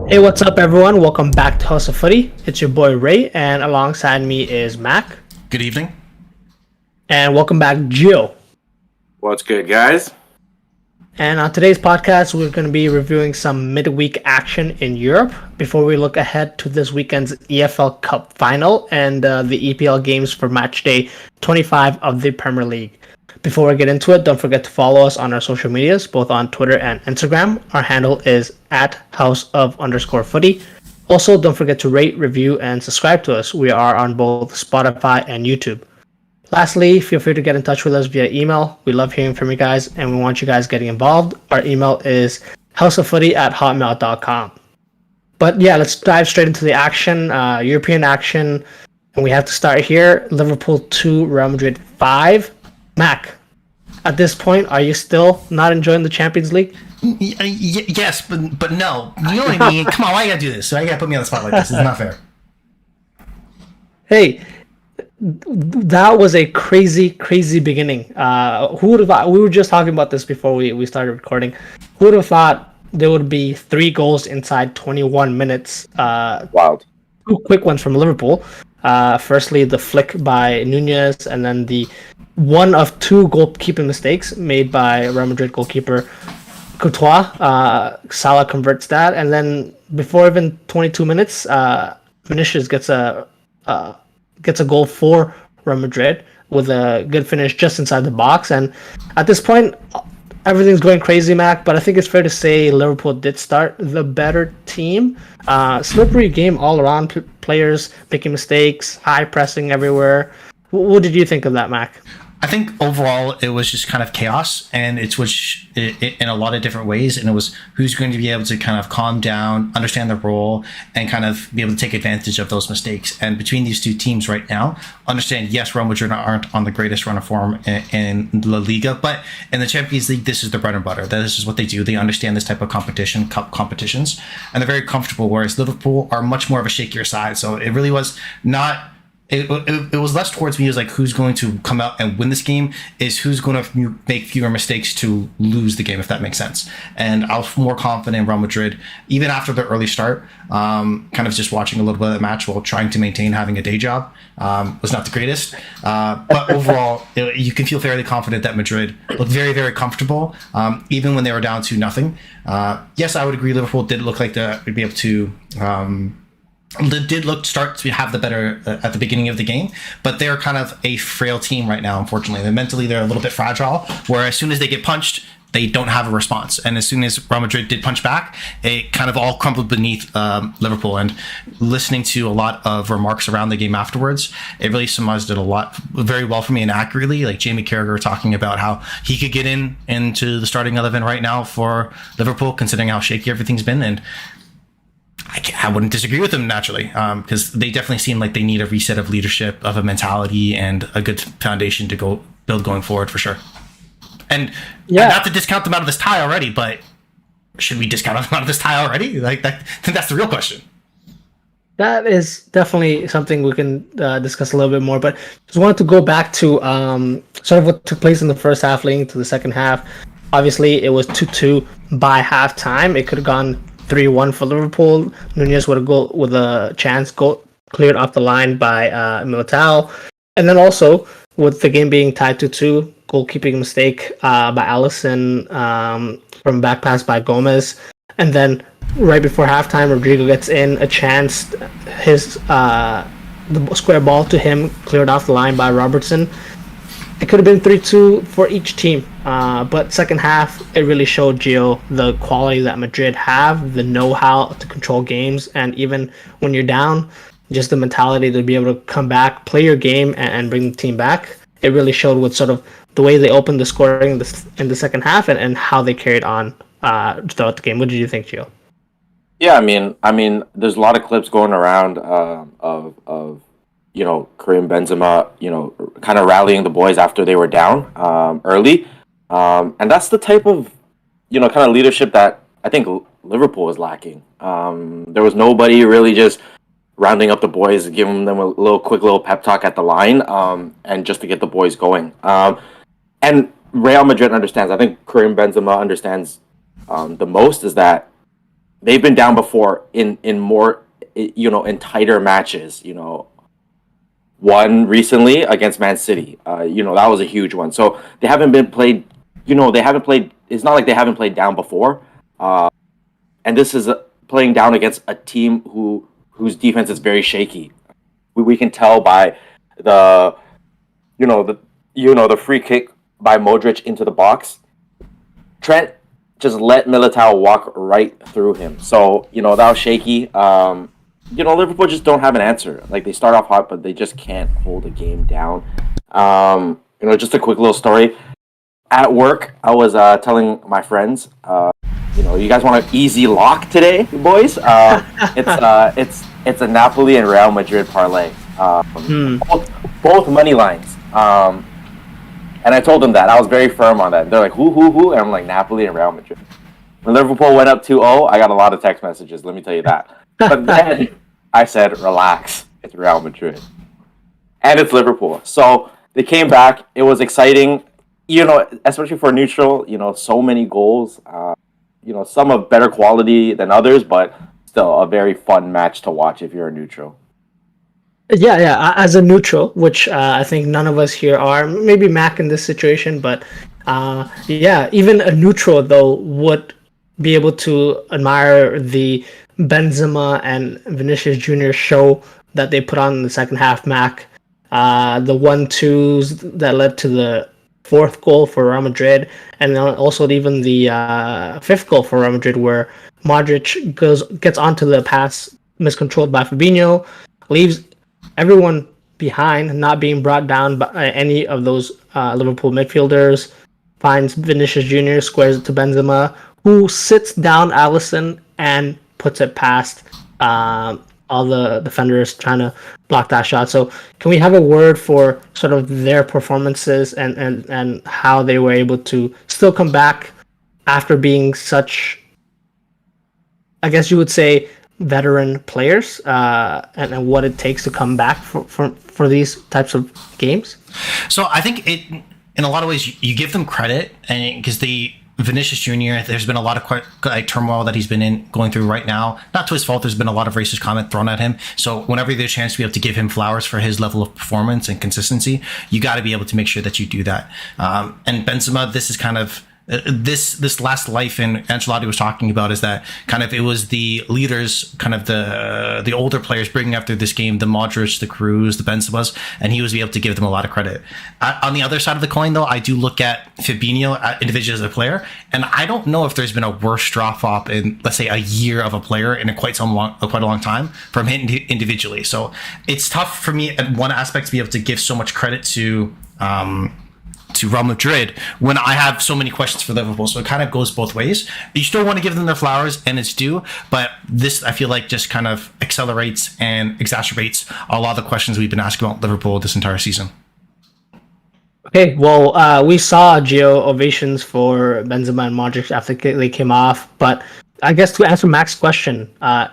Hey, what's up, everyone? Welcome back to House of Footy. It's your boy Ray, and alongside me is Mac. Good evening. And welcome back, Gio. What's good, guys? And on today's podcast, we're going to be reviewing some midweek action in Europe before we look ahead to this weekend's EFL Cup Final and the EPL games for Matchday 25 of the Premier League. Before we get into it, don't forget to follow us on our social medias, both on Twitter and Instagram. Our handle is @house_of_footy. Also, don't forget to rate, review, and subscribe to us. We are on both Spotify and YouTube. Lastly, feel free to get in touch with us via email. We love hearing from you guys, and we want you guys getting involved. Our email is houseoffooty@hotmail.com. But yeah, let's dive straight into the action, European action. And we have to start here. Liverpool 2, Real Madrid 5. Mac, at this point, are you still not enjoying the Champions League? Yes, but no. You know what I mean? Come on, why you gotta do this? Why you gotta put me on the spot like this? It's not fair. Hey, that was a crazy beginning. Who would have? We were just talking about this before we started recording. Who would have thought there would be 3 goals inside 21 minutes? Wild. 2 quick ones from Liverpool. Firstly, the flick by Nunez, and then the one of 2 goalkeeping mistakes made by Real Madrid goalkeeper Courtois. Salah converts that, and then before even 22 minutes, Vinicius gets a goal for Real Madrid with a good finish just inside the box. And at this point, everything's going crazy, Mac, but I think it's fair to say Liverpool did start the better team. Slippery game all around, players making mistakes, high pressing everywhere. What did you think of that, Mac? I think overall it was just kind of chaos, and it was in a lot of different ways. And it was who's going to be able to kind of calm down, understand their role, and kind of be able to take advantage of those mistakes. And between these 2 teams right now, understand, yes, Real Madrid aren't on the greatest run of form in La Liga, but in the Champions League, this is their bread and butter. This is what they do. They understand this type of competition, cup competitions, and they're very comfortable, whereas Liverpool are much more of a shakier side. So it really was not... It was less towards me as like who's going to come out and win this game is who's going to make fewer mistakes to lose the game, if that makes sense. And I was more confident in Real Madrid even after the early start. Kind of just watching a little bit of the match while trying to maintain having a day job was not the greatest. But overall, you can feel fairly confident that Madrid looked very, very comfortable, even when they were down 2-0. Yes, I would agree. Liverpool did look like they would be able to. They did start to have the better at the beginning of the game, but they're kind of a frail team right now, unfortunately. Mentally, they're a little bit fragile, where as soon as they get punched, they don't have a response. And as soon as Real Madrid did punch back, it kind of all crumbled beneath Liverpool. And listening to a lot of remarks around the game afterwards, it really summarized it very well for me and accurately. Like Jamie Carragher talking about how he could get into the starting 11 right now for Liverpool, considering how shaky everything's been. And I wouldn't disagree with them naturally, because they definitely seem like they need a reset of leadership, of a mentality, and a good foundation to go build going forward for sure. And not to discount them out of this tie already, but should we discount them out of this tie already? Like that, I think that's the real question. That is definitely something we can discuss a little bit more, but just wanted to go back to sort of what took place in the first half leading to the second half. Obviously, it was 2-2 by halftime. It could have gone 3-1 for Liverpool. Nunez would have go with a chance, goal cleared off the line by Militao. And then also, with the game being tied 2-2, goalkeeping mistake by Alisson from back pass by Gomez. And then right before halftime, Rodrigo gets in a chance. The square ball to him cleared off the line by Robertson. It could have been 3-2 for each team, but second half, it really showed Gio the quality that Madrid have, the know-how to control games, and even when you're down, just the mentality to be able to come back, play your game, and bring the team back. It really showed with sort of the way they opened the scoring in the second half and how they carried on throughout the game. What did you think, Gio? Yeah, I mean, there's a lot of clips going around of Karim Benzema, kind of rallying the boys after they were down early. And that's the type of, kind of leadership that I think Liverpool was lacking. There was nobody really just rounding up the boys, giving them a quick little pep talk at the line, and just to get the boys going. And Real Madrid understands. I think Karim Benzema understands the most is that they've been down before in more, in tighter matches. One recently against Man City. That was a huge one. So they haven't been played. They haven't played. It's not like they haven't played down before. And this is playing down against a team whose defense is very shaky. We can tell by the the free kick by Modric into the box. Trent just let Militao walk right through him. So that was shaky. Liverpool just don't have an answer. Like, they start off hot, but they just can't hold a game down. Just a quick little story. At work, I was telling my friends, you guys want an easy lock today, boys? It's a Napoli and Real Madrid parlay. Both money lines. And I told them that. I was very firm on that. They're like, who? And I'm like, Napoli and Real Madrid. When Liverpool went up 2-0, I got a lot of text messages, let me tell you that. But then I said, relax, it's Real Madrid. And it's Liverpool. So they came back. It was exciting, especially for neutral, so many goals. Some of better quality than others, but still a very fun match to watch if you're a neutral. Yeah. As a neutral, which I think none of us here are, maybe Mac in this situation, but even a neutral though would be able to admire the Benzema and Vinicius Jr. show that they put on in the second half. Mac, the 1-2s that led to the fourth goal for Real Madrid, and then also even the fifth goal for Real Madrid, where Modric gets onto the pass miscontrolled by Fabinho, leaves everyone behind, not being brought down by any of those Liverpool midfielders, finds Vinicius Jr., squares it to Benzema, who sits down Alisson and puts it past all the defenders trying to block that shot. So can we have a word for sort of their performances and how they were able to still come back after being such, I guess you would say, veteran players, and what it takes to come back for these types of games? So I think in a lot of ways, you give them credit, and because Vinicius Jr., there's been a lot of turmoil that he's been going through right now. Not to his fault. There's been a lot of racist comment thrown at him. So whenever you get a chance to be able to give him flowers for his level of performance and consistency, you got to be able to make sure that you do that. And Benzema, this is kind of this last life, and Ancelotti was talking about, is that kind of it was the leaders, kind of the older players bringing up through this game, the Modric, the Kroos, the Benzemas, and he was able to give them a lot of credit. On the other side of the coin, though, I do look at Fabinho individually as a player, and I don't know if there's been a worse drop off in, let's say, a year of a player in quite a long time from him individually. So it's tough for me at one aspect to be able to give so much credit to Real Madrid when I have so many questions for Liverpool. So it kind of goes both ways. You still want to give them their flowers, and it's due, but this, I feel like, just kind of accelerates and exacerbates a lot of the questions we've been asking about Liverpool this entire season. Okay, well, we saw Gio ovations for Benzema and Modric after they came off, but I guess to answer Mac's question,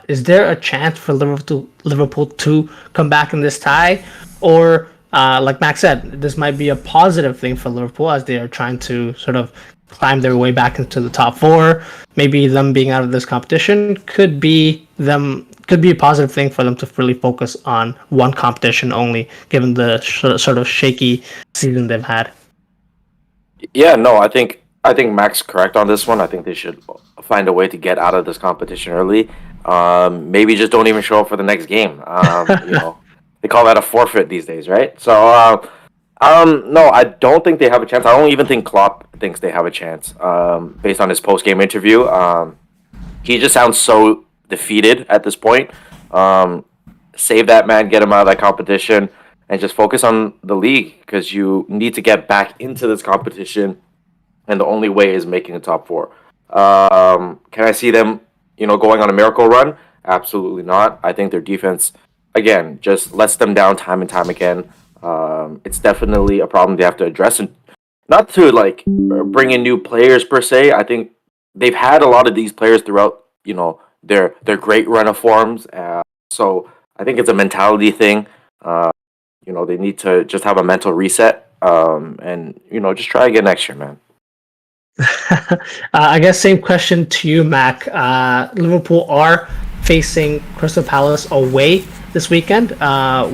is there a chance for Liverpool to come back in this tie, or like Max said, this might be a positive thing for Liverpool as they are trying to sort of climb their way back into the top four. Maybe them being out of this competition could be a positive thing for them to really focus on one competition only, given the sort of shaky season they've had. Yeah, no, I think Mac's correct on this one. I think they should find a way to get out of this competition early. Maybe just don't even show up for the next game. They call that a forfeit these days, right? So, no, I don't think they have a chance. I don't even think Klopp thinks they have a chance, based on his post-game interview. He just sounds so defeated at this point. Save that man, get him out of that competition, and just focus on the league, because you need to get back into this competition, and the only way is making the top four. Can I see them, going on a miracle run? Absolutely not. I think their defense, again, just lets them down time and time again. It's definitely a problem they have to address, and not to bring in new players per se. I think they've had a lot of these players throughout, their great run of forms. So I think it's a mentality thing. They need to just have a mental reset, and just try again next year, man. I guess same question to you, Mac. Liverpool are facing Crystal Palace away this weekend.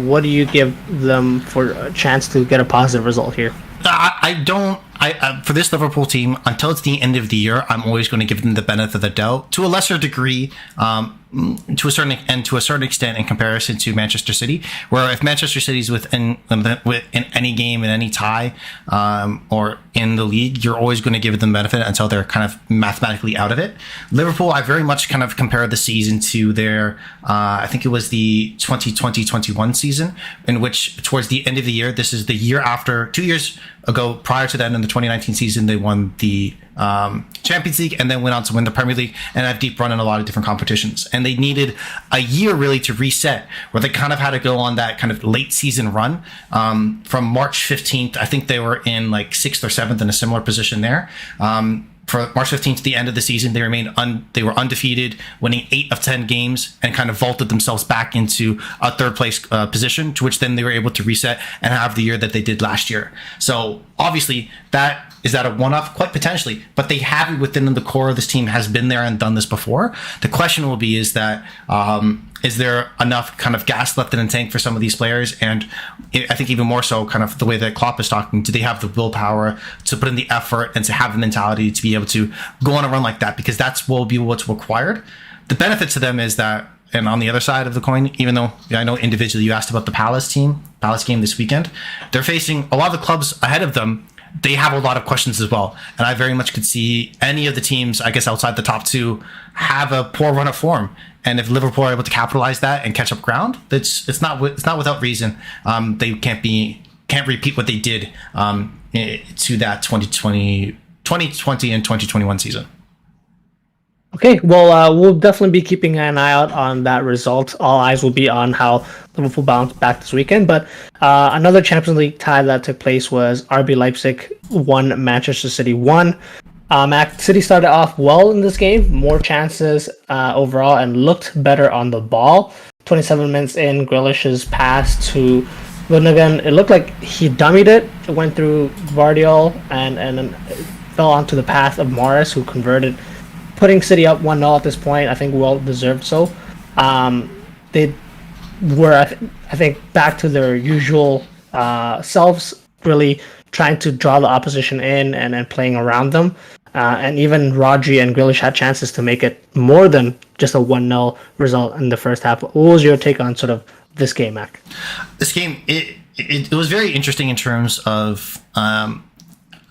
What do you give them for a chance to get a positive result here? I don't. For this Liverpool team, until it's the end of the year, I'm always going to give them the benefit of the doubt to a lesser degree, to a certain extent in comparison to Manchester City. Where if Manchester City's within any game in any tie, or in the league, you're always going to give them benefit until they're kind of mathematically out of it. Liverpool, I very much kind of compare the season to their, I think it was the 2020-21 season, in which towards the end of the year, this is the year after 2 years ago, prior to that, in the 2019 season, they won the Champions League and then went on to win the Premier League and have deep run in a lot of different competitions. And they needed a year really to reset, where they kind of had to go on that kind of late season run. From March 15th, I think they were in like 6th or 7th in a similar position there. For March 15th to the end of the season, they they were undefeated, winning 8 of 10 games, and kind of vaulted themselves back into a third place position, to which then they were able to reset and have the year that they did last year. So obviously is that a one-off? Quite potentially, but they have it within the core of this team, has been there and done this before. The question will be is there enough kind of gas left in the tank for some of these players? And I think even more so, kind of the way that Klopp is talking, do they have the willpower to put in the effort and to have the mentality to be able to go on a run like that? Because that's will be what's required. The benefit to them is that, and on the other side of the coin, even though I know individually you asked about the Palace game this weekend, they're facing a lot of the clubs ahead of them. They have a lot of questions as well. And I very much could see any of the teams, I guess, outside the top two have a poor run of form. And if Liverpool are able to capitalize that and catch up ground, it's not without reason. They can't repeat what they did to that 2020 and 2021 season. Okay, well, we'll definitely be keeping an eye out on that result. All eyes will be on how Liverpool bounced back this weekend. But another Champions League tie that took place was RB Leipzig 1, Manchester City 1. City started off well in this game, more chances overall, and looked better on the ball. 27 minutes in, Grealish's pass to Gundogan, it looked like he dummied it. It went through Guardiola and then fell onto the path of Morris, who converted, putting City up 1-0 at this point. I think well deserved so. They were, I think, back to their usual selves, really trying to draw the opposition in and playing around them. And even Rodri and Grealish had chances to make it more than just a 1-0 result in the first half. What was your take on sort of this game, Mac? This game, it was very interesting in terms of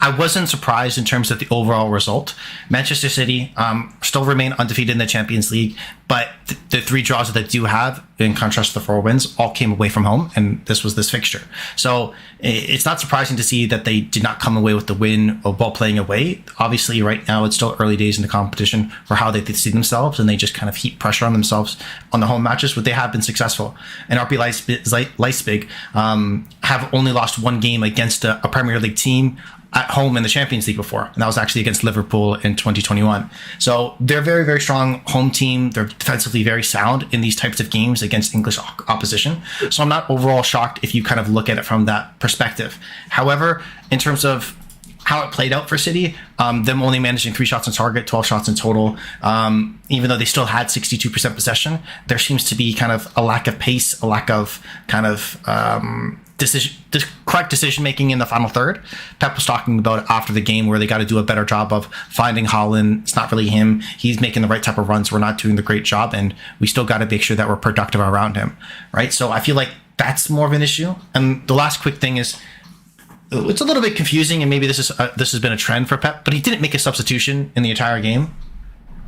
I wasn't surprised in terms of the overall result. Manchester City still remain undefeated in the Champions League, but the 3 draws that they do have, in contrast to the 4 wins, all came away from home, and this was this fixture. So it's not surprising to see that they did not come away with the win while playing away. Obviously, right now, it's still early days in the competition for how they see themselves, and they just kind of heap pressure on themselves on the home matches, but they have been successful. And RB Leipzig have only lost 1 game against a Premier League team at home in the Champions League before, and that was actually against Liverpool in 2021. So they're a very, very strong home team. They're defensively very sound in these types of games against English opposition. So I'm not overall shocked if you kind of look at it from that perspective. However, in terms of how it played out for City, them only managing 3 shots on target, 12 shots in total, even though they still had 62% possession, there seems to be kind of a lack of pace, a lack of kind of correct decision making in the final third. Pep was talking about it after the game, where they got to do a better job of finding Haaland. It's not really him. He's making the right type of runs. We're not doing the great job, and we still got to make sure that we're productive around him, right? So I feel like that's more of an issue. And the last quick thing is, it's a little bit confusing, and maybe this has been a trend for Pep, but he didn't make a substitution in the entire game,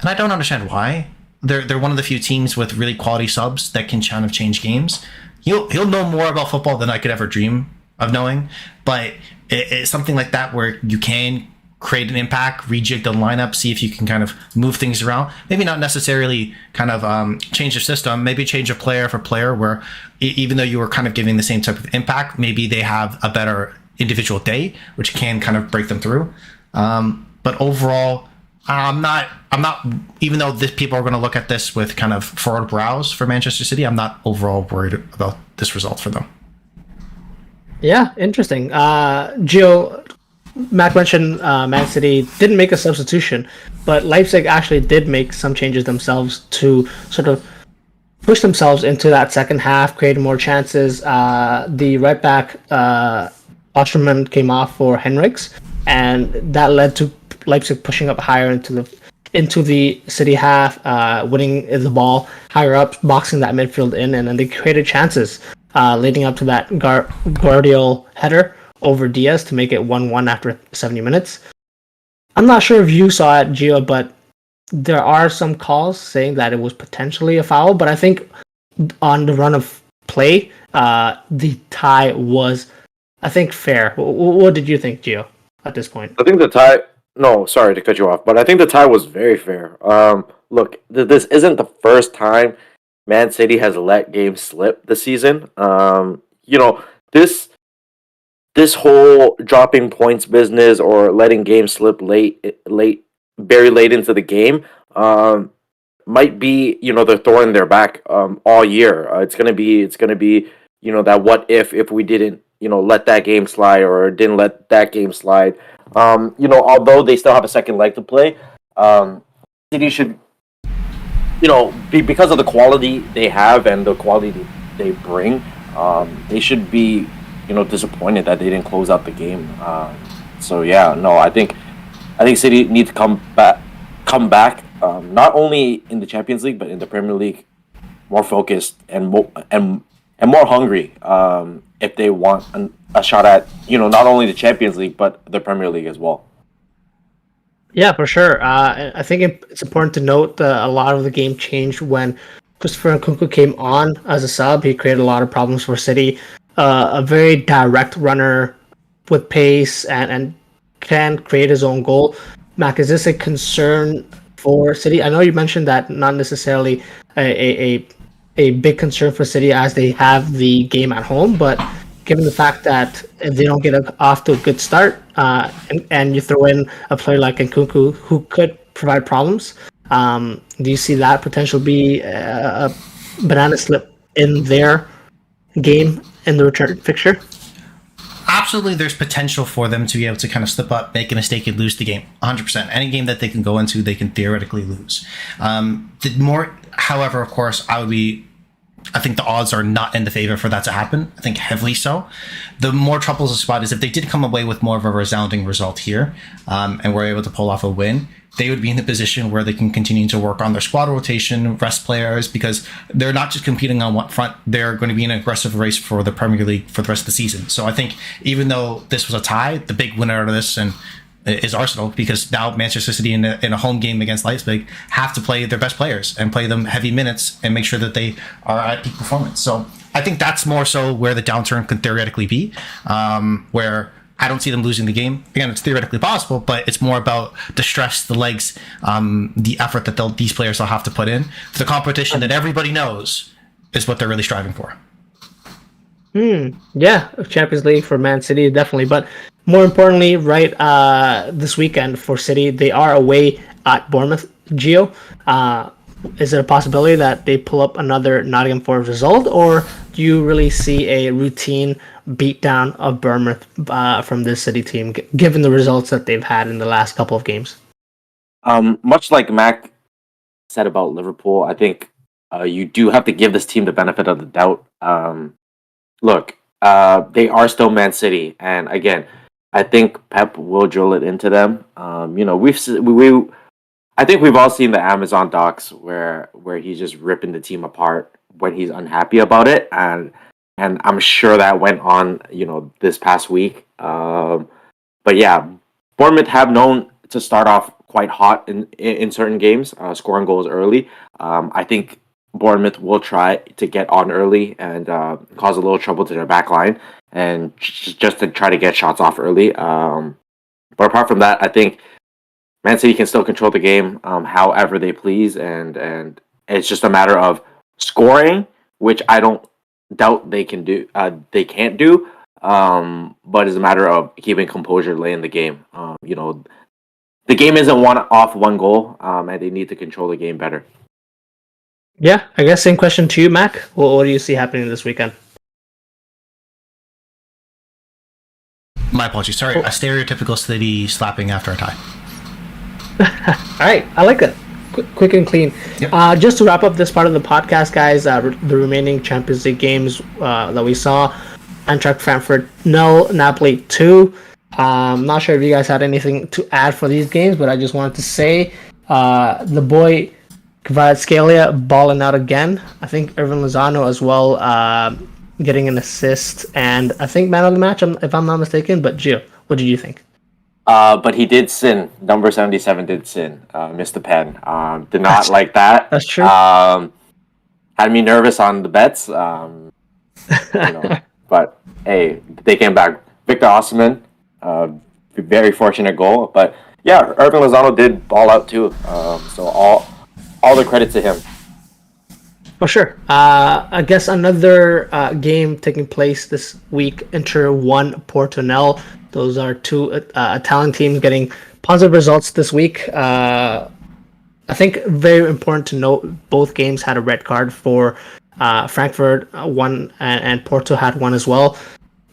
and I don't understand why. They're one of the few teams with really quality subs that can kind of change games. He'll know more about football than I could ever dream of knowing, but it's something like that where you can create an impact, rejig the lineup, see if you can kind of move things around. Maybe not necessarily kind of change the system, maybe change a player for player, where even though you were kind of giving the same type of impact, maybe they have a better individual day, which can kind of break them through. But overall, I'm not, even though people are going to look at this with kind of forward brows for Manchester City, I'm not overall worried about this result for them. Yeah, interesting. Gio, Mac mentioned Man City didn't make a substitution, but Leipzig actually did make some changes themselves to sort of push themselves into that second half, create more chances. The right back Osterman came off for Henriks, and that led to Leipzig pushing up higher into the City half, winning the ball higher up, boxing that midfield in, and then they created chances leading up to that Guardiola header over Diaz to make it 1-1 after 70 minutes. I'm not sure if you saw it, Gio, but there are some calls saying that it was potentially a foul, but I think on the run of play, the tie was, I think, fair. What did you think, Gio, at this point? I think the tie. No, sorry to cut you off, but I think the tie was very fair. Look, this isn't the first time Man City has let games slip this season. This whole dropping points business or letting games slip very late into the game, might be the thorn in their back all year. It's gonna be that what if we didn't let that game slide or didn't let that game slide. Although they still have a second leg to play, City should because of the quality they have and the quality they bring, they should be disappointed that they didn't close out the game. So yeah, no, I think City need to come back, not only in the Champions League but in the Premier League, more focused and more hungry, if they want a shot at not only the Champions League but the Premier League as well. Yeah, for sure. I think it's important to note that a lot of the game changed when Christopher Nkunku came on as a sub. He created a lot of problems for City. A very direct runner with pace and can create his own goal. Mac, is this a concern for City? I know you mentioned that not necessarily a big concern for City as they have the game at home, but given the fact that if they don't get off to a good start, and you throw in a player like Nkunku who could provide problems, do you see that potential be a banana slip in their game in the return fixture? Absolutely, there's potential for them to be able to kind of slip up, make a mistake, and lose the game. 100%. Any game that they can go into, they can theoretically lose. However, of course, I think the odds are not in the favor for that to happen. I think heavily so. The more troublesome spot is if they did come away with more of a resounding result here, and were able to pull off a win, they would be in the position where they can continue to work on their squad rotation, rest players, because they're not just competing on one front, they're going to be in an aggressive race for the Premier League for the rest of the season. So I think even though this was a tie, the big winner out of this is Arsenal, because now Manchester City in a home game against Leipzig have to play their best players and play them heavy minutes and make sure that they are at peak performance. So I think that's more so where the downturn could theoretically be, where I don't see them losing the game. Again, it's theoretically possible, but it's more about the stress, the legs, the effort that these players will have to put in. The competition that everybody knows is what they're really striving for. Yeah, Champions League for Man City, definitely. But more importantly, right, this weekend for City, they are away at Bournemouth. Gio, is there a possibility that they pull up another Nottingham Forest result, or do you really see a routine beatdown of Bournemouth from this City team, given the results that they've had in the last couple of games? Much like Mac said about Liverpool, I think you do have to give this team the benefit of the doubt. Look, they are still Man City, and again, I think Pep will drill it into them. I think we've all seen the Amazon docs where he's just ripping the team apart when he's unhappy about it, and I'm sure that went on, this past week. But yeah, Bournemouth have known to start off quite hot in certain games, scoring goals early. I think Bournemouth will try to get on early and cause a little trouble to their back line and just to try to get shots off early. But apart from that, I think Man City can still control the game however they please, and it's just a matter of scoring, which I don't doubt they can do. They can't do, but it's a matter of keeping composure late in the game. The game isn't one goal, and they need to control the game better. Yeah, I guess same question to you, Mac. What do you see happening this weekend? My apologies. Sorry, a stereotypical City slapping after a tie. All right, I like it. Quick and clean. Yep. Just to wrap up this part of the podcast, guys, the remaining Champions League games that we saw: Eintracht Frankfurt 0, Napoli 2. Not sure if you guys had anything to add for these games, but I just wanted to say the boy Kvaratskhelia balling out again. I think Irvin Lozano as well, getting an assist, and I think man of the match, if I'm not mistaken. But Gio, what did you think? But he did sin. Number 77 did sin. Missed the pen. Did not like that. That's true. Had me nervous on the bets. But hey, they came back. Victor Osimhen, very fortunate goal. But yeah, Irvin Lozano did ball out too. So all the credit to him. For sure. I guess another game taking place this week. Inter 1, Porto 0. Those are two Italian teams getting positive results this week. I think very important to note, both games had a red card for Frankfurt, one, and Porto had one as well.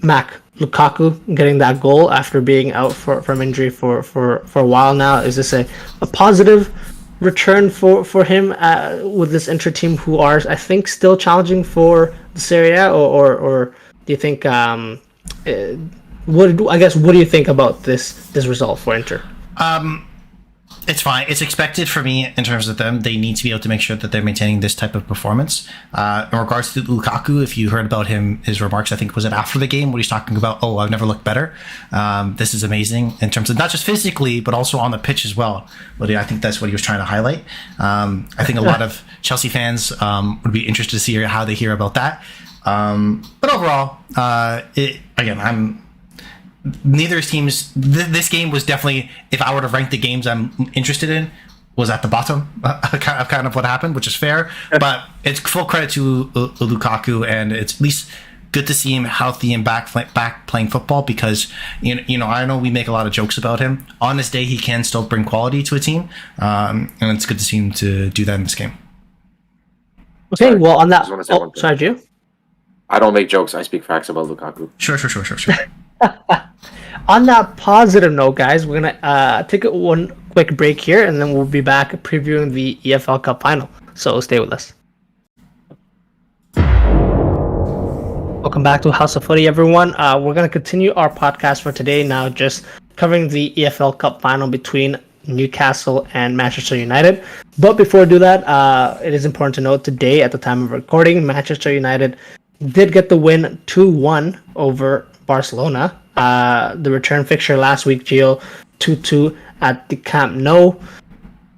Lukaku getting that goal after being out from injury for a while now. Is this a positive return for him with this Inter team, who are, I think, still challenging for the Serie A, or do you think? What do you think about this result for Inter? It's fine. It's expected for me in terms of them. They need to be able to make sure that they're maintaining this type of performance. In regards to Lukaku, if you heard about his remarks, I think, was it after the game, where he's talking about, I've never looked better. This is amazing in terms of not just physically, but also on the pitch as well. But I think that's what he was trying to highlight. I think a lot of Chelsea fans would be interested to see how they hear about that. But overall, neither teams. This game was definitely, if I were to rank the games I'm interested in, was at the bottom kind of what happened, which is fair. But it's full credit to Lukaku, and it's at least good to see him healthy and back playing football, because I know we make a lot of jokes about him. On this day, he can still bring quality to a team, and it's good to see him to do that in this game. Okay, well, on that, sorry, Gio. I don't make jokes. I speak facts about Lukaku. Sure. On that positive note, guys, we're gonna take one quick break here, and then we'll be back previewing the EFL Cup Final. So stay with us. Welcome back to House of Footy, everyone. We're gonna continue our podcast for today now, just covering the EFL Cup Final between Newcastle and Manchester United. But before we do that, it is important to note today, at the time of recording, Manchester United did get the win 2-1 over Barcelona. The return fixture last week, Gio, 2-2 at the Camp Nou.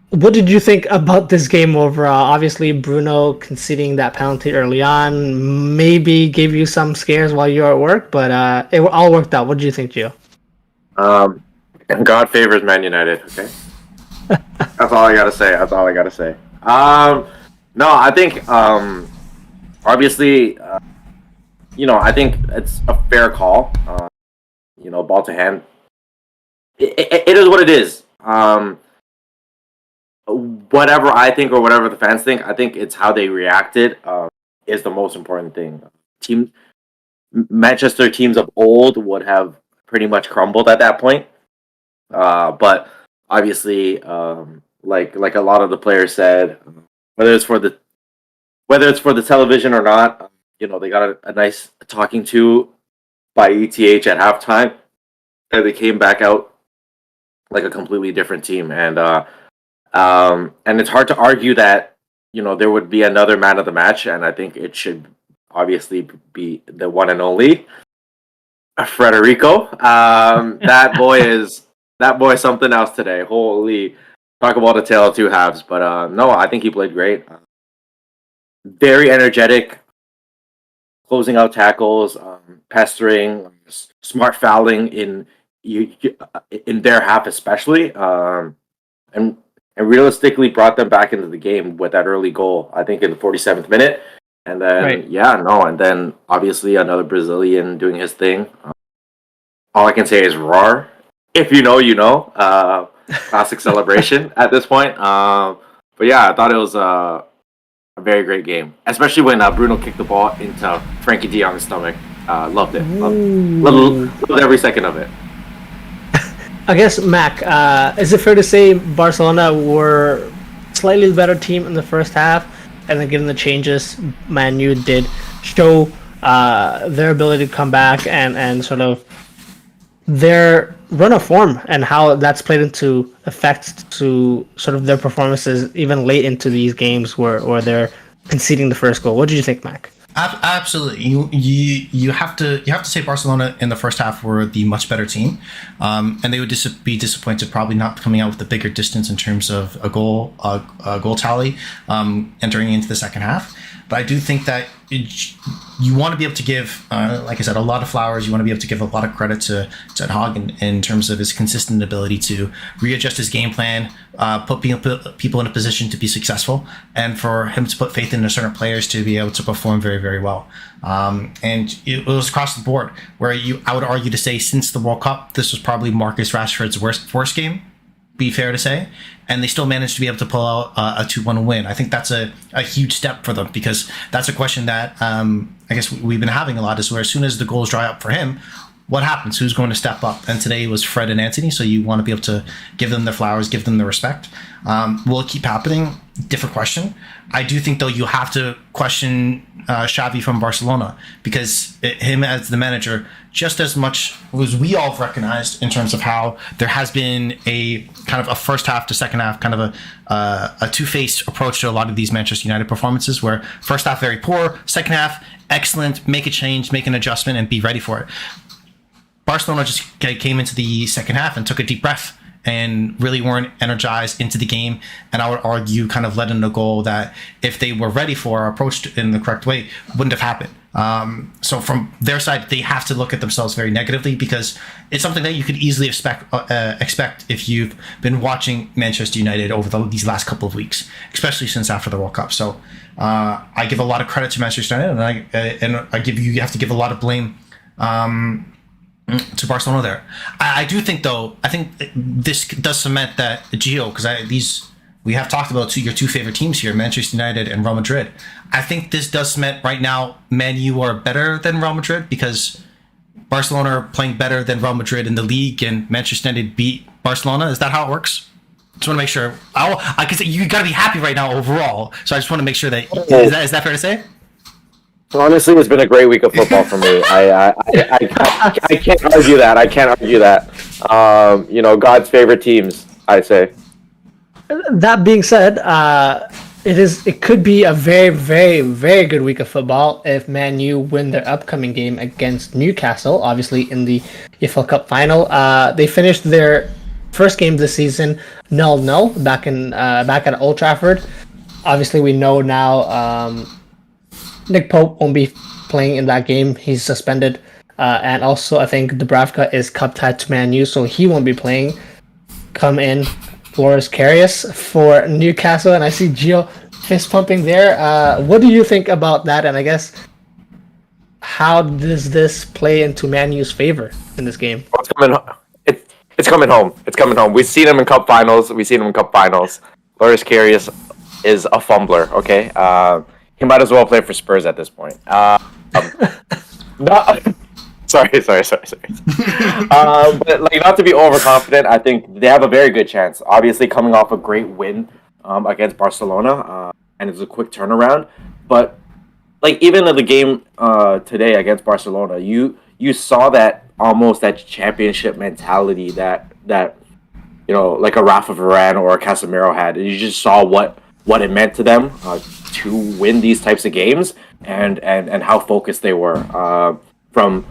What did you think about this game overall? Obviously, Bruno conceding that penalty early on maybe gave you some scares while you were at work, but it all worked out. What did you think, Gio? God favors Man United, okay? That's all I gotta say. No, I think, obviously, I think it's a fair call. Ball to hand. It is what it is. Whatever I think or whatever the fans think, I think it's how they reacted is the most important thing. Manchester teams of old would have pretty much crumbled at that point. But obviously, like a lot of the players said, whether it's for the television or not, they got a nice talking to by ETH at halftime, and they came back out like a completely different team. And it's hard to argue that there would be another man of the match, and I think it should obviously be the one and only Federico. That boy is something else today. Holy, talk about a tale of two halves. But no, I think he played great. Very energetic, closing out tackles, pestering, smart fouling in their half especially, and realistically brought them back into the game with that early goal, I think in the 47th minute. And then, and then obviously another Brazilian doing his thing. All I can say is roar. If you know, you know. Classic celebration at this point. But yeah, I thought it was a very great game, especially when Bruno kicked the ball into Frankie de Jong's stomach. Loved it. Loved every second of it. I guess, Mac, is it fair to say Barcelona were slightly better team in the first half, and then given the changes, Man U did show their ability to come back and sort of their run of form and how that's played into effect to sort of their performances even late into these games where they're conceding the first goal. What did you think, Mac? Absolutely, you have to say Barcelona in the first half were the much better team, and they would be disappointed probably not coming out with a bigger distance in terms of a goal tally entering into the second half. But I do think that you want to be able to give, like I said, a lot of flowers. You want to be able to give a lot of credit to Ten Hag in terms of his consistent ability to readjust his game plan, put people in a position to be successful, and for him to put faith in certain players to be able to perform very, very well. And it was across the board where I would argue to say since the World Cup, this was probably Marcus Rashford's worst game, be fair to say, and they still managed to be able to pull out a 2-1 win. I think that's a huge step for them, because that's a question that I guess we've been having a lot, is where as soon as the goals dry up for him, what happens? Who's going to step up? And today it was Fred and Anthony, so you want to be able to give them their flowers, give them the respect. Will it keep happening? Different question. I do think, though, you have to question Xavi from Barcelona, because him as the manager, just as much as we all have recognized in terms of how there has been a kind of a first half to second half, kind of a two-faced approach to a lot of these Manchester United performances, where first half very poor, second half excellent, make a change, make an adjustment, and be ready for it. Barcelona just came into the second half and took a deep breath and really weren't energized into the game. And I would argue kind of led in a goal that, if they were ready for or approached in the correct way, wouldn't have happened. So from their side, they have to look at themselves very negatively, because it's something that you could easily expect if you've been watching Manchester United over these last couple of weeks, especially since after the World Cup. So I give a lot of credit to Manchester United, and you have to give a lot of blame to Barcelona there. I do think, though, I think this does cement that Gio, because we have talked about your two favorite teams here, Manchester United and Real Madrid. I think this does cement right now Man U are better than Real Madrid, because Barcelona are playing better than Real Madrid in the league, and Manchester United beat Barcelona. Is that how it works? Just want to make sure. I can say you got to be happy right now overall. So I just want to make sure that is that fair to say? Honestly, it's been a great week of football for me. I can't argue that. I can't argue that. God's favorite teams, I say. That being said, it could be a very, very, very good week of football if Man U win their upcoming game against Newcastle, obviously in the EFL Cup Final. They finished their first game this season 0-0 back at Old Trafford. Obviously, we know now Nick Pope won't be playing in that game. He's suspended. And also, I think Dubravka is cup tied to Man U, so he won't be playing. Come in Loris Karius for Newcastle, and I see Gio fist pumping there. What do you think about that? And I guess, how does this play into Man U's favor in this game? It's coming home. It's coming home. We've seen him in cup finals. Loris Karius is a fumbler. Okay, he might as well play for Spurs at this point. Sorry. But not to be overconfident, I think they have a very good chance. Obviously, coming off a great win against Barcelona, and it's a quick turnaround. But even in the game today against Barcelona, you saw that almost that championship mentality that like a Rafa Varane or a Casemiro had. You just saw what it meant to them to win these types of games, and how focused they were from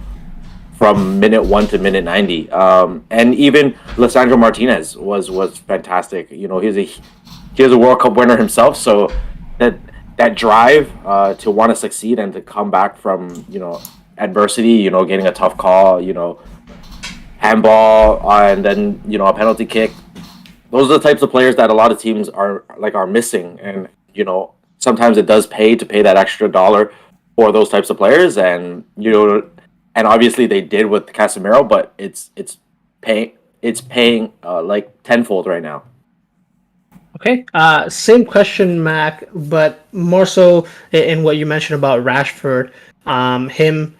minute 1 to minute 90. And even Lisandro Martinez was fantastic. He's a World Cup winner himself, so that drive to want to succeed and to come back from adversity, getting a tough call, handball, and then a penalty kick. Those are the types of players that a lot of teams are missing, and sometimes it does pay to pay that extra dollar for those types of players, and and obviously they did with Casemiro, but it's paying tenfold right now. Okay, same question, Mac, but more so in what you mentioned about Rashford. Him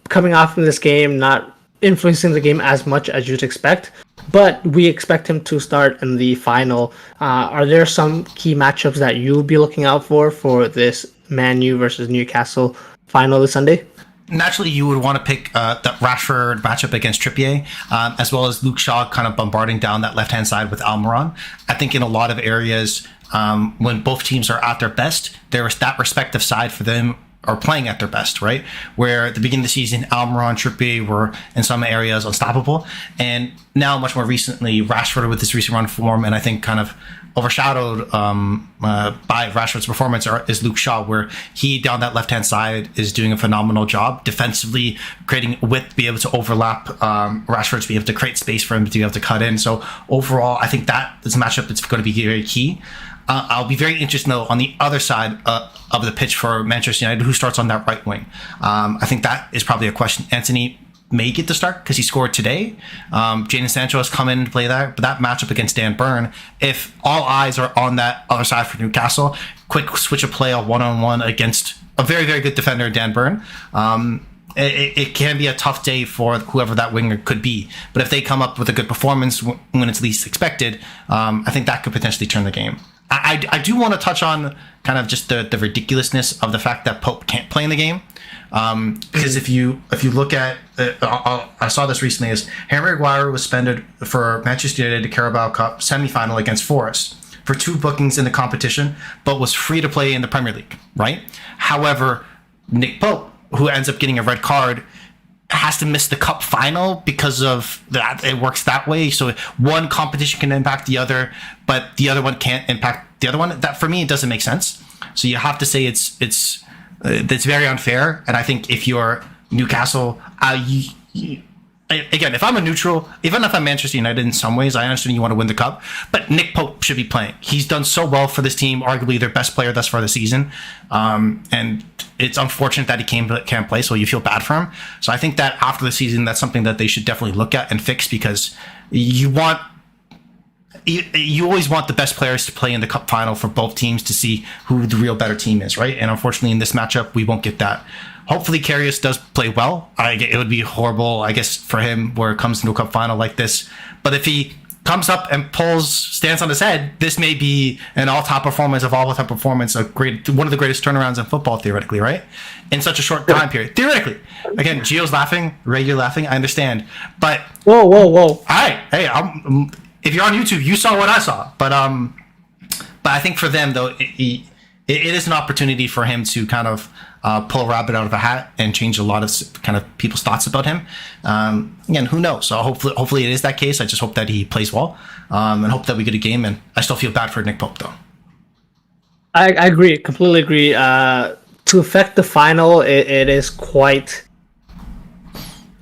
coming off from this game, not influencing the game as much as you'd expect. But we expect him to start in the final. Are there some key matchups that you'll be looking out for this Man U versus Newcastle final this Sunday? Naturally, you would want to pick the Rashford matchup against Trippier, as well as Luke Shaw kind of bombarding down that left-hand side with Almiron. I think in a lot of areas, when both teams are at their best, there is that respective side for them are playing at their best, right? Where at the beginning of the season, Almiron, Trippier were in some areas unstoppable. And now, much more recently, Rashford with this recent run form, and I think kind of overshadowed by Rashford's performance is Luke Shaw, where he down that left-hand side is doing a phenomenal job defensively, creating width, be able to overlap Rashford, to be able to create space for him to be able to cut in. So overall, I think that this matchup is going to be very key. I'll be very interested, though, on the other side of the pitch for Manchester United, who starts on that right wing. I think that is probably a question. Anthony may get to start because he scored today. Jadon Sancho has come in to play that, but that matchup against Dan Burn, if all eyes are on that other side for Newcastle, quick switch of play, a one-on-one against a very, very good defender, Dan Burn. It can be a tough day for whoever that winger could be. But if they come up with a good performance when it's least expected, I think that could potentially turn the game. I do want to touch on kind of just the ridiculousness of the fact that Pope can't play in the game. Because if you look at, I saw this recently, is Harry Maguire was suspended for Manchester United Carabao Cup semi-final against Forest for 2 bookings in the competition, but was free to play in the Premier League, right? However, Nick Pope, who ends up getting a red card, has to miss the cup final because of that. It works that way. So one competition can impact the other, but the other one can't impact the other one. That, for me, it doesn't make sense. So you have to say it's very unfair. And I think if you're Newcastle, again, if I'm a neutral, even if I'm Manchester United in some ways, I understand you want to win the cup, but Nick Pope should be playing. He's done so well for this team, arguably their best player thus far this season. And it's unfortunate that he can't play, so you feel bad for him. So I think that after the season, that's something that they should definitely look at and fix, because you always want the best players to play in the cup final for both teams to see who the real better team is, right? And unfortunately, in this matchup, we won't get that. Hopefully, Karius does play well. It would be horrible, I guess, for him where it comes into a cup final like this. But if he comes up and stands on his head, this may be an all-time performance of all-time performance, one of the greatest turnarounds in football, theoretically, right? In such a short time period. Theoretically. Again, Gio's laughing, Ray, you're laughing, I understand. But whoa. All right, hey, if you're on YouTube, you saw what I saw. But I think for them, though, it is an opportunity for him to kind of pull a rabbit out of a hat and change a lot of kind of people's thoughts about him. Again, who knows? So hopefully it is that case. I just hope that he plays well, and hope that we get a game. And I still feel bad for Nick Pope, though. I agree, completely agree. To affect the final, it is quite.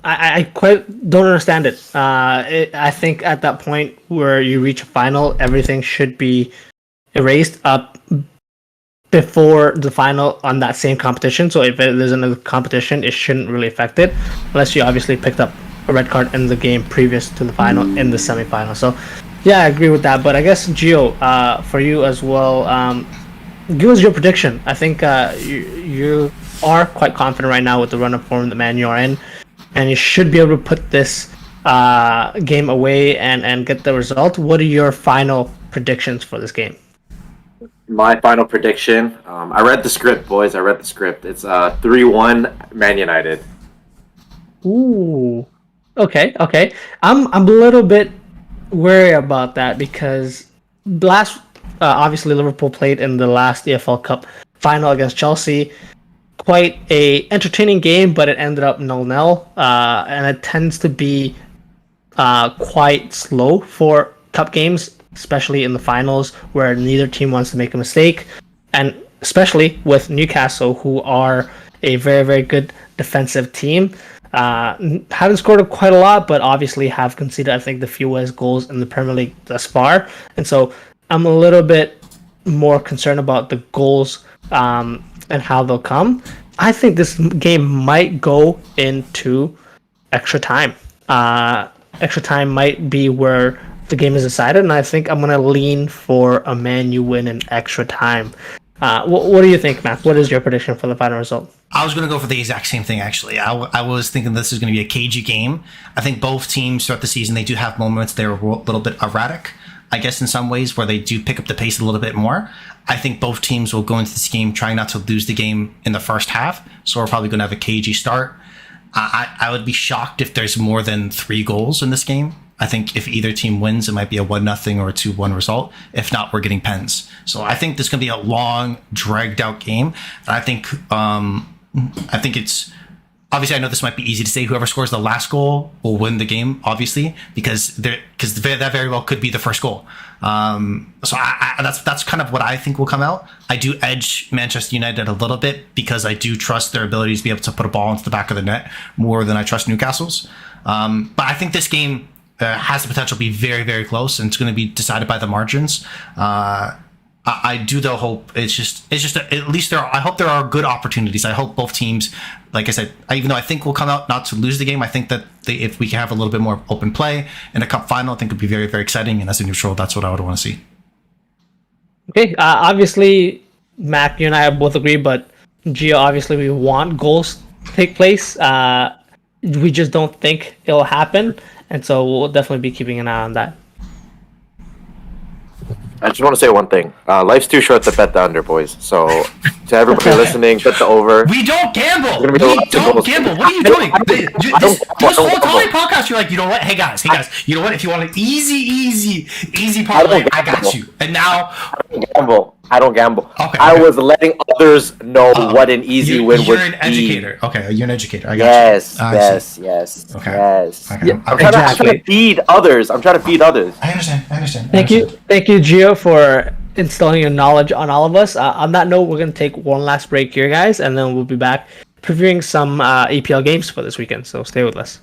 I quite don't understand it. I think at that point where you reach a final, everything should be erased up before the final on that same competition. So if there's another competition, it shouldn't really affect it, unless you obviously picked up a red card in the game previous to the final, in the semi-final. So yeah, I agree with that. But I guess Gio, for you as well, give us your prediction. I think you are quite confident right now with the run of form that Man U are in, and you should be able to put this game away and get the result. What are your final predictions for this game? My final prediction, I read the script, boys. I read the script. It's 3-1 Man United. Ooh. Okay. I'm a little bit wary about that because obviously Liverpool played in the last EFL Cup final against Chelsea. Quite a entertaining game, but it ended up 0-0. And it tends to be quite slow for cup games, especially in the finals where neither team wants to make a mistake, and especially with Newcastle, who are a very, very good defensive team. Haven't scored quite a lot, but obviously have conceded, I think, the fewest goals in the Premier League thus far. And so I'm a little bit more concerned about the goals and how they'll come. I think this game might go into extra time. Extra time might be where the game is decided, and I think I'm going to lean for a Man U win in extra time. What do you think, Matt? What is your prediction for the final result? I was going to go for the exact same thing, actually. I was thinking this is going to be a cagey game. I think both teams throughout the season, they do have moments they're a little bit erratic, I guess, in some ways, where they do pick up the pace a little bit more. I think both teams will go into this game trying not to lose the game in the first half, so we're probably going to have a cagey start. I would be shocked if there's more than 3 goals in this game. I think if either team wins, it might be a 1-0 or a 2-1 result. If not, we're getting pens. So I think this is going to be a long, dragged out game. And I think it's obviously, I know this might be easy to say. Whoever scores the last goal will win the game, obviously, because that very well could be the first goal. So that's kind of what I think will come out. I do edge Manchester United a little bit because I do trust their abilities to be able to put a ball into the back of the net more than I trust Newcastle's. But I think this game has the potential to be very, very close, and it's going to be decided by the margins. I do though hope it's just at least I hope there are good opportunities. I hope both teams, like I said, even though I think we'll come out not to lose the game, I think that if we can have a little bit more open play in a cup final, I think it would be very, very exciting. And as a neutral, that's what I would want to see. Okay, obviously, Mac, you and I both agree, but Gio, obviously, we want goals to take place. We just don't think it'll happen, and so we'll definitely be keeping an eye on that. I just want to say one thing. Life's too short to bet the under, boys. So, to everybody listening, bet the over. We don't gamble. We don't gamble. What are you doing? This whole entire podcast, you're like, you know what? Hey guys. You know what? If you want an easy parlay, I got you. And now, I don't gamble. Okay. I was letting others know what an easy win would be. You're an educator. Okay, you're an educator. I got yes, you. Yes. Okay. Yes. Okay. Yeah, I'm trying to feed others. I'm trying to feed others. I understand. Thank you, Gio, for instilling your knowledge on all of us. On that note, we're going to take one last break here, guys, and then we'll be back previewing some EPL games for this weekend, so stay with us.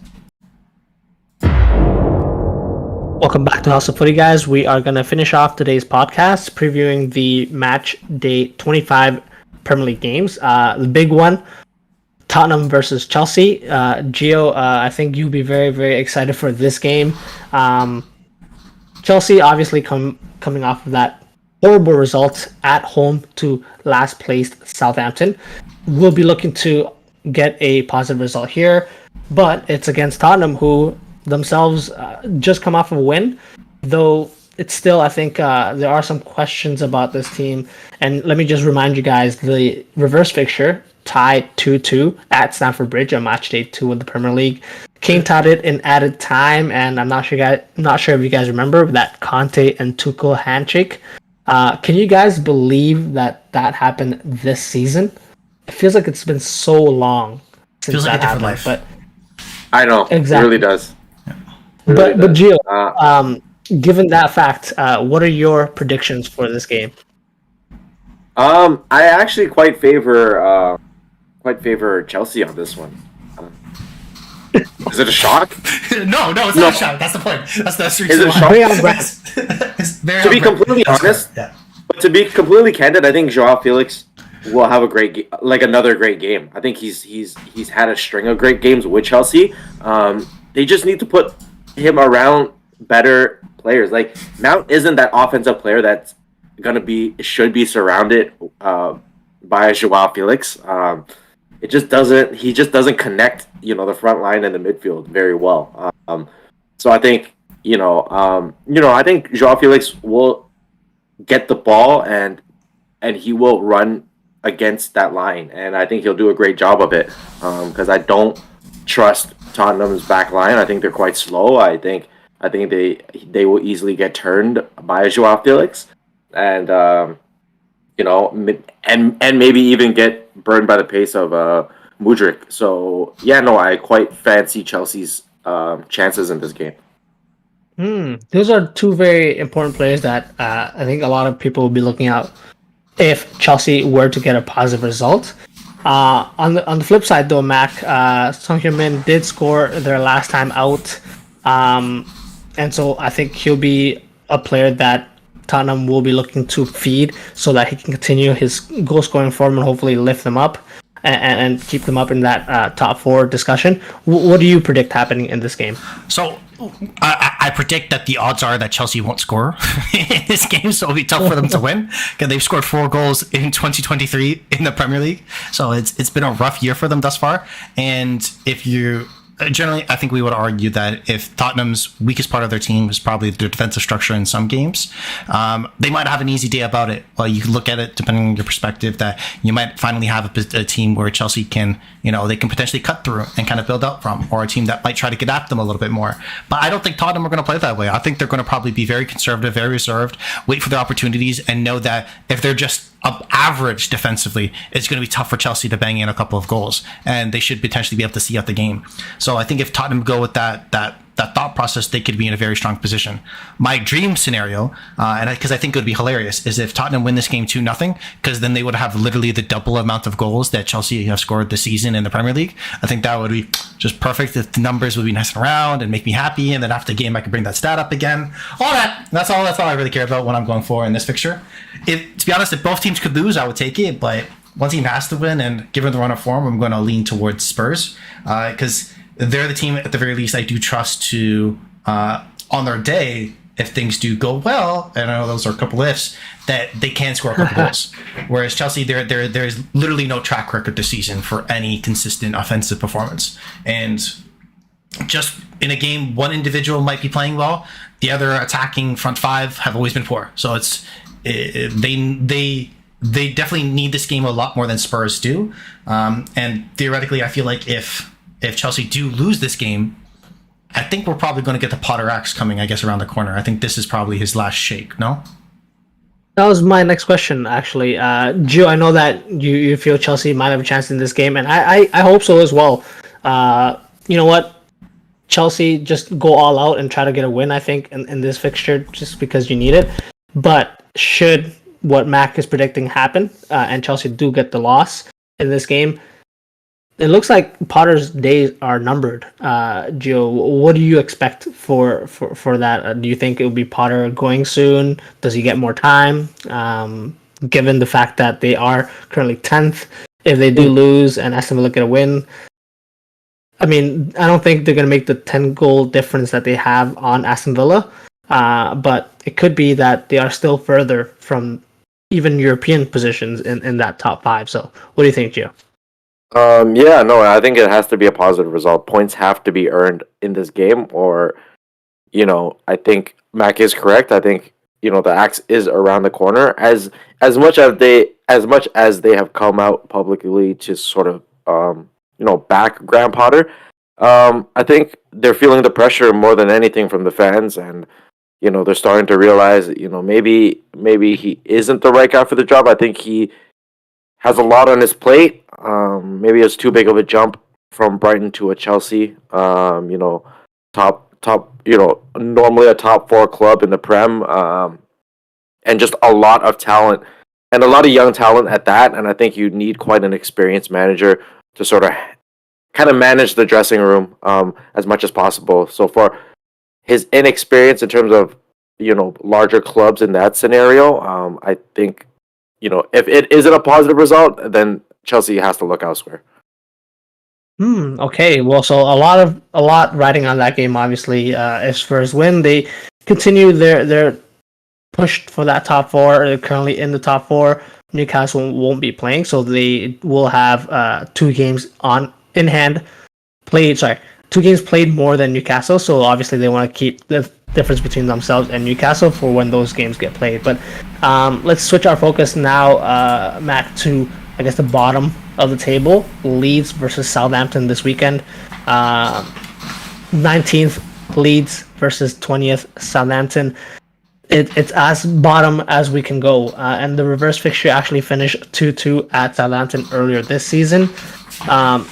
Welcome back to House of Footy, guys. We are going to finish off today's podcast previewing the match day 25 Premier League games. The big one, Tottenham versus Chelsea. Gio, I think you'll be very, very excited for this game. Chelsea obviously coming off of that horrible result at home to last placed Southampton. We'll be looking to get a positive result here, but it's against Tottenham, who themselves just come off of a win, though it's still, I think there are some questions about this team. And let me just remind you guys, the reverse fixture tied 2-2 at Stamford Bridge on match day 2 of the Premier League. Kane tied it in added time, and I'm not sure if you guys remember that Conte and Tuchel handshake. Can you guys believe that happened this season? It feels like it's been so long since feels like that a different happened. life. But I know, exactly. It really does. But Gio, given that fact, what are your predictions for this game? I actually quite favor Chelsea on this one. Is it a shock? No, it's not a shock. That's the point. That's the street. Is it a shock? To be completely honest, but to be completely candid, I think Joao Felix will have a great another great game. I think he's had a string of great games with Chelsea. They just need to put him around better players. Like, Mount isn't that offensive player that's should be surrounded by Joao Felix. He just doesn't connect, the front line and the midfield very well. So I think, I think Joao Felix will get the ball and he will run against that line, and I think he'll do a great job of it. Because I don't trust Tottenham's back line. I think they're quite slow. I think they will easily get turned by Joao Felix, and and maybe even get burned by the pace of Mudryk. So I quite fancy Chelsea's chances in this game. Those are two very important players that I think a lot of people will be looking out if Chelsea were to get a positive result. On the flip side, though, Mac, Son Heung-min did score their last time out, and so I think he'll be a player that Tottenham will be looking to feed so that he can continue his goal-scoring form and hopefully lift them up and keep them up in that top 4 discussion. What do you predict happening in this game? So I I predict that the odds are that Chelsea won't score in this game, so it'll be tough for them to win because they've scored 4 goals in 2023 in the Premier League. So it's been a rough year for them thus far. And if you generally, I think we would argue that if Tottenham's weakest part of their team is probably their defensive structure in some games, they might have an easy day about it. Well, you can look at it depending on your perspective that you might finally have a team where Chelsea can, they can potentially cut through and kind of build up from, or a team that might try to get at them a little bit more. But I don't think Tottenham are going to play that way. I think they're going to probably be very conservative, very reserved, wait for their opportunities, and know that if they're just average defensively, it's going to be tough for Chelsea to bang in a couple of goals, and they should potentially be able to see out the game. So I think if Tottenham go with that thought process, they could be in a very strong position. My dream scenario, and because I think it would be hilarious, is if Tottenham win this game 2-0, because then they would have literally the double amount of goals that Chelsea have scored this season in the Premier League. I think that would be just perfect. The numbers would be nice and round and make me happy, and then after the game I could bring that stat up again. All that. That's all I really care about when I'm going for in this fixture. To be honest, if both teams could lose, I would take it, but one team has to win, and given the run of form, I'm going to lean towards Spurs, because they're the team, at the very least, I do trust to, on their day, if things do go well, and I know those are a couple ifs, that they can score a couple goals. Whereas Chelsea, there is literally no track record this season for any consistent offensive performance. And just in a game, one individual might be playing well, the other attacking front five have always been poor. So they definitely need this game a lot more than Spurs do. And theoretically, I feel like if Chelsea do lose this game, I think we're probably going to get the Potter X coming, I guess, around the corner. I think this is probably his last shake, no? That was my next question, actually. Gio, I know that you feel Chelsea might have a chance in this game, and I hope so as well. You know what? Chelsea, just go all out and try to get a win, I think, in this fixture, just because you need it. But should what Mac is predicting happen, and Chelsea do get the loss in this game, it looks like Potter's days are numbered. Gio, what do you expect for that? Do you think it will be Potter going soon? Does he get more time? Given the fact that they are currently 10th, if they do lose and Aston Villa get a win, I mean, I don't think they're going to make the 10-goal difference that they have on Aston Villa, but it could be that they are still further from even European positions in that top 5. So what do you think, Gio? I think it has to be a positive result. Points have to be earned in this game, or, I think Mac is correct. I think, the axe is around the corner. As much as they have come out publicly to sort of, back Graham Potter, I think they're feeling the pressure more than anything from the fans, and, they're starting to realize, maybe he isn't the right guy for the job. I think he has a lot on his plate. Maybe it's too big of a jump from Brighton to a Chelsea. Top. Normally a top 4 club in the Prem, and just a lot of talent and a lot of young talent at that. And I think you need quite an experienced manager to sort of kind of manage the dressing room as much as possible. So for his inexperience in terms of larger clubs in that scenario, I think. If it isn't a positive result, then Chelsea has to look elsewhere. Okay. Well, so a lot riding on that game. Obviously, if Spurs win, they continue their push for that top 4. They're currently in the top 4. Newcastle won't be playing, so they will have 2 games in hand played. Sorry, 2 games played more than Newcastle. So obviously, they want to keep the difference between themselves and Newcastle for when those games get played. But let's switch our focus now, Matt, to I guess the bottom of the table. Leeds versus Southampton this weekend. 19th Leeds versus 20th Southampton. It's as bottom as we can go. And the reverse fixture actually finished 2-2 at Southampton earlier this season. A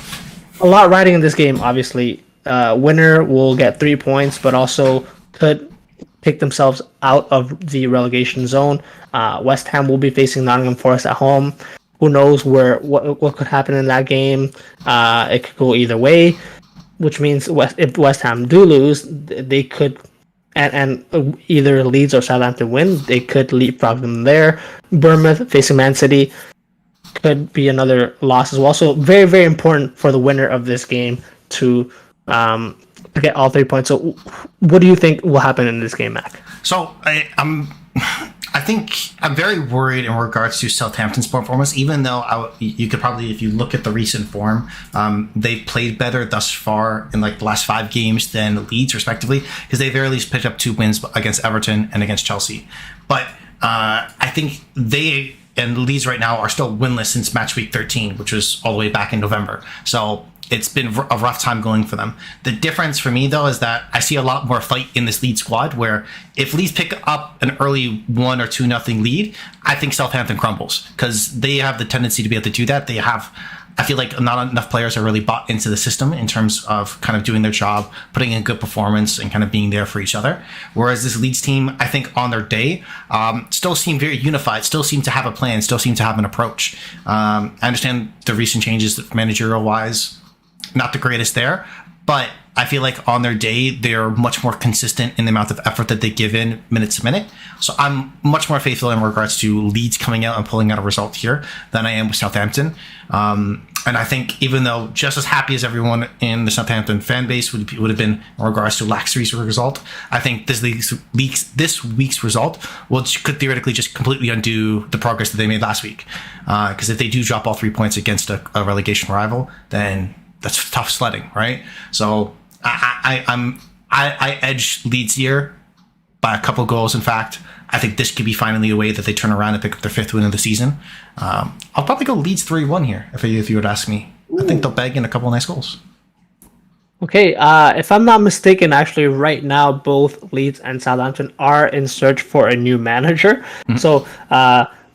lot riding in this game, obviously. Winner will get 3 points, but also could pick themselves out of the relegation zone. West Ham will be facing Nottingham Forest at home. Who knows what could happen in that game? It could go either way, which means if West Ham do lose, they could, and either Leeds or Southampton win, they could leapfrog them there. Bournemouth facing Man City could be another loss as well. So very, very important for the winner of this game to to get all 3 points. So, what do you think will happen in this game, Mac? So I think I'm very worried in regards to Southampton's performance, even though you could probably, if you look at the recent form, they've played better thus far in like the last 5 games than Leeds, respectively, because they've at least picked up 2 wins against Everton and against Chelsea. But I think they and Leeds right now are still winless since match week 13, which was all the way back in November. So it's been a rough time going for them. The difference for me, though, is that I see a lot more fight in this Leeds squad, where if Leeds pick up an early 1 or 2-0 lead, I think Southampton crumbles, because they have the tendency to be able to do that. I feel like not enough players are really bought into the system in terms of kind of doing their job, putting in good performance, and kind of being there for each other. Whereas this Leeds team, I think on their day, still seem very unified, still seem to have a plan, still seem to have an approach. I understand the recent changes managerial-wise, not the greatest there, but I feel like on their day, they're much more consistent in the amount of effort that they give in minute to minute. So I'm much more faithful in regards to Leeds coming out and pulling out a result here than I am with Southampton. And I think even though just as happy as everyone in the Southampton fan base would have been in regards to last week's result, I think this week's result could theoretically just completely undo the progress that they made last week. Because if they do drop all 3 points against a relegation rival, then that's tough sledding, right? So I edge Leeds here by a couple goals. In fact, I think this could be finally a way that they turn around and pick up their 5th win of the season. I'll probably go Leeds 3-1 here if you would ask me. I think they'll bag in a couple of nice goals. Okay, if I'm not mistaken, actually right now both Leeds and Southampton are in search for a new manager. Mm-hmm. So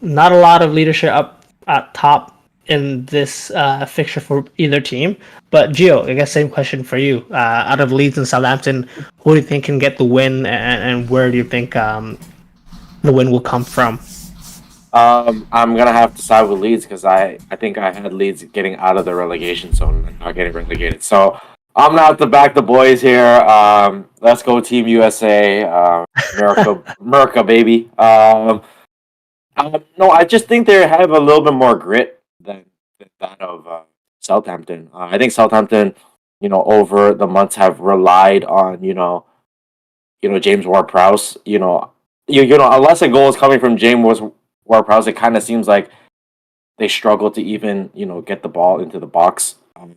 not a lot of leadership up at top in this fixture for either team. But Gio, I guess same question for you. Out of Leeds and Southampton, who do you think can get the win, and where do you think the win will come from? I'm gonna have to side with Leeds, because I think I had Leeds getting out of the relegation zone and not getting relegated. So I'm gonna have to back the boys here. Let's go Team USA, America, baby. No, I just think they have a little bit more grit than that of Southampton. I think Southampton, over the months have relied on, James Ward-Prowse. Unless a goal is coming from James Ward-Prowse, it kind of seems like they struggle to even, get the ball into the box and,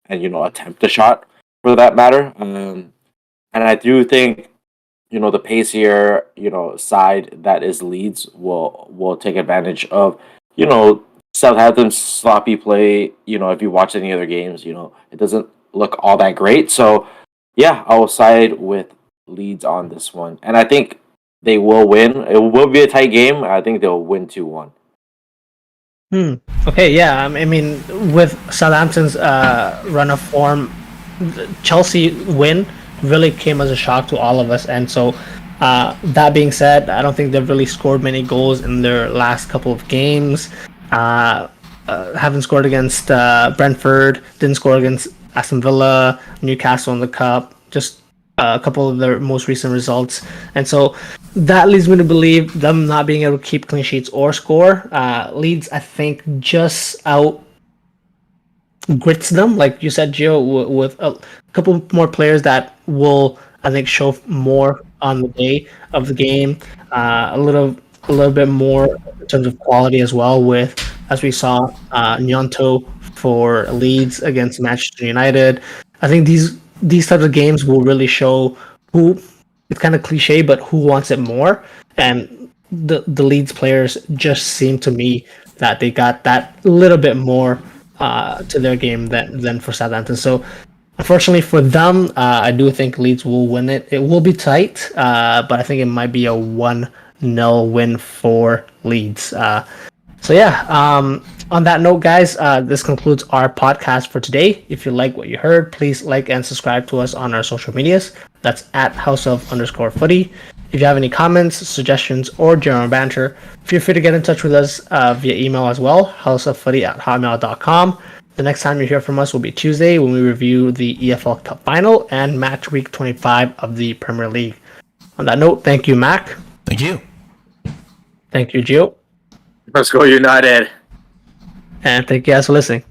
attempt a shot for that matter. And I do think, the pacier, side that is Leeds will take advantage of, Southampton's sloppy play. If you watch any other games, it doesn't look all that great. So, yeah, I will side with Leeds on this one. And I think they will win. It will be a tight game. I think they'll win 2-1. Okay, yeah. I mean, with Southampton's run of form, Chelsea win really came as a shock to all of us. And so, that being said, I don't think they've really scored many goals in their last couple of games. Haven't scored against Brentford, didn't score against Aston Villa, Newcastle in the Cup, just a couple of their most recent results. And so that leads me to believe them not being able to keep clean sheets or score. Leeds, I think, just out grits them, like you said, Gio, with a couple more players that will, I think, show more on the day of the game. A little bit more in terms of quality as well, with, as we saw, Nyonto for Leeds against Manchester United. I think these types of games will really show who, it's kind of cliche, but who wants it more. And the Leeds players just seem to me that they got that little bit more to their game than for Southampton. So unfortunately for them, I do think Leeds will win it. It will be tight, but I think it might be a 1-0 win for Leeds. So yeah, on that note, guys, this concludes our podcast for today. If you like what you heard, please like and subscribe to us on our social medias. That's at @houseof_footy. If you have any comments, suggestions, or general banter, feel free to get in touch with us via email as well, houseoffooty@hotmail.com. The next time you hear from us will be Tuesday, when we review the EFL Cup Final and match week 25 of the Premier League. On that note, thank you, Mac. Thank you. Thank you, Gio. Let's go United. And thank you guys for listening.